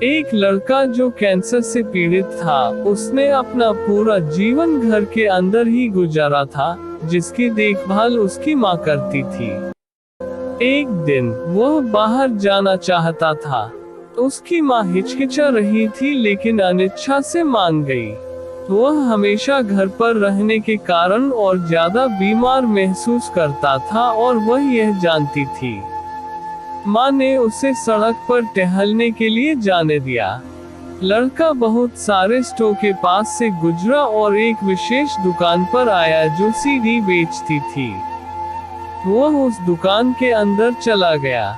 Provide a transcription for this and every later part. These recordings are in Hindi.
एक लड़का जो कैंसर से पीड़ित था, उसने अपना पूरा जीवन घर के अंदर ही गुजारा था, जिसकी देखभाल उसकी माँ करती थी। एक दिन वह बाहर जाना चाहता था। उसकी माँ हिचकिचा रही थी लेकिन अनिच्छा से मान गई। वह हमेशा घर पर रहने के कारण और ज्यादा बीमार महसूस करता था और वह यह जानती थी। माँ ने उसे सड़क पर टहलने के लिए जाने दिया। लड़का बहुत सारे स्टोर के पास से गुजरा और एक विशेष दुकान पर आया जो सीडी बेचती थी। वह उस दुकान के अंदर चला गया।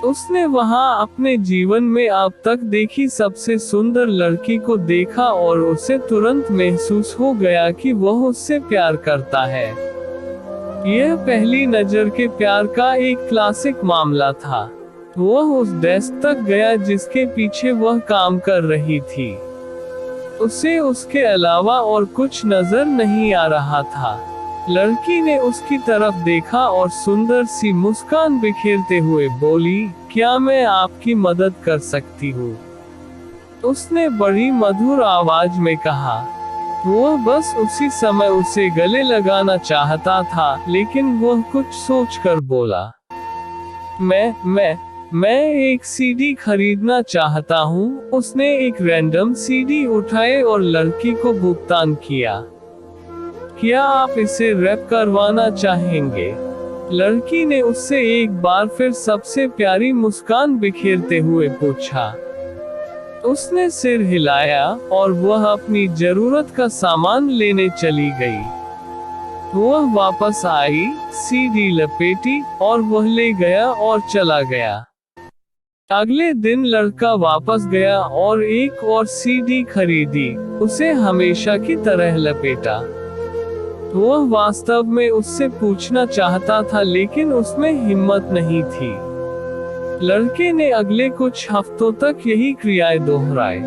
उसने वहां अपने जीवन में अब तक देखी सबसे सुंदर लड़की को देखा और उसे तुरंत महसूस हो गया कि वह उससे प्यार करता है। यह पहली नजर के प्यार का एक क्लासिक मामला था। वह उस डेस्क तक गया जिसके पीछे वह काम कर रही थी। उसे उसके अलावा और कुछ नजर नहीं आ रहा था। लड़की ने उसकी तरफ देखा और सुंदर सी मुस्कान बिखेरते हुए बोली, क्या मैं आपकी मदद कर सकती हूँ? उसने बड़ी मधुर आवाज में कहा। वह बस उसी समय उसे गले लगाना चाहता था, लेकिन वह कुछ सोचकर बोला, मैं एक सीडी खरीदना चाहता हूँ। उसने एक रैंडम सीडी उठाए और लड़की को भुगतान किया। क्या आप इसे रैप करवाना चाहेंगे? लड़की ने उससे एक बार फिर सबसे प्यारी मुस्कान बिखेरते हुए पूछा। उसने सिर हिलाया और वह अपनी जरूरत का सामान लेने चली गई। वह वापस आई, सीडी लपेटी और वह ले गया और चला गया। अगले दिन लड़का वापस गया और एक और सीडी खरीदी, उसे हमेशा की तरह लपेटा। वह वास्तव में उससे पूछना चाहता था लेकिन उसमें हिम्मत नहीं थी। लड़के ने अगले कुछ हफ्तों तक यही क्रियाएं दोहराई।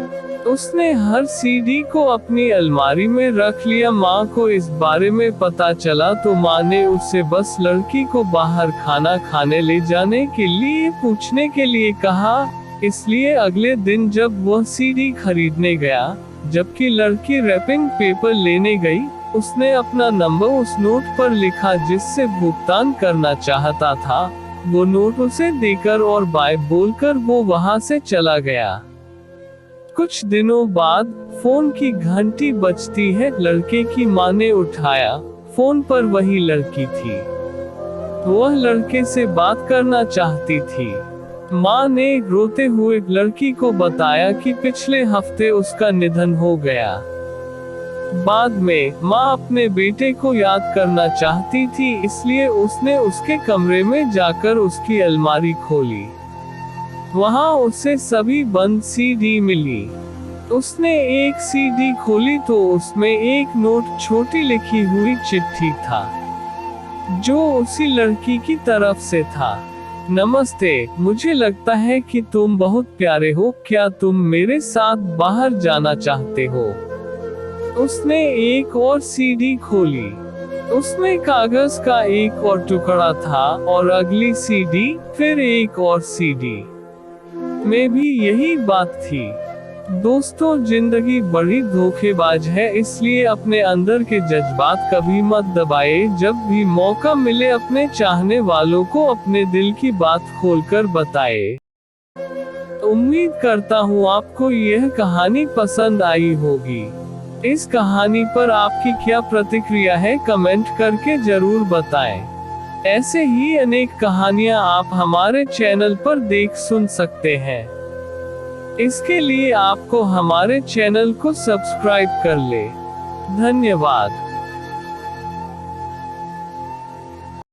उसने हर सीडी को अपनी अलमारी में रख लिया। माँ को इस बारे में पता चला तो माँ ने उससे बस लड़की को बाहर खाना खाने ले जाने के लिए पूछने के लिए कहा। इसलिए अगले दिन जब वह सीडी खरीदने गया, जबकि लड़की रैपिंग पेपर लेने गई, उसने अपना नंबर उस नोट पर लिखा जिससे भुगतान करना चाहता था। वो नोट उसे देकर और बाय बोलकर वो वहां से चला गया। कुछ दिनों बाद फोन की घंटी बजती है। लड़के की माँ ने उठाया। फोन पर वही लड़की थी। वह लड़के से बात करना चाहती थी। माँ ने रोते हुए लड़की को बताया कि पिछले हफ्ते उसका निधन हो गया। बाद में माँ अपने बेटे को याद करना चाहती थी, इसलिए उसने उसके कमरे में जाकर उसकी अलमारी खोली। वहाँ उसे सभी बंद सीडी मिली। उसने एक सीडी खोली तो उसमें एक नोट छोटी लिखी हुई चिट्ठी था, जो उसी लड़की की तरफ से था। नमस्ते, मुझे लगता है कि तुम बहुत प्यारे हो। क्या तुम मेरे साथ बाहर जाना चाहते हो? उसने एक और सीडी खोली। उसमें कागज का एक और टुकड़ा था और अगली सीडी, फिर एक और सीडी में भी यही बात थी। दोस्तों, जिंदगी बड़ी धोखेबाज है, इसलिए अपने अंदर के जज्बात कभी मत दबाए। जब भी मौका मिले अपने चाहने वालों को अपने दिल की बात खोलकर बताए। उम्मीद करता हूँ आपको यह कहानी पसंद आई होगी। इस कहानी पर आपकी क्या प्रतिक्रिया है, कमेंट करके जरूर बताएं। ऐसे ही अनेक कहानियां आप हमारे चैनल पर देख सुन सकते हैं। इसके लिए आपको हमारे चैनल को सब्सक्राइब कर ले। धन्यवाद।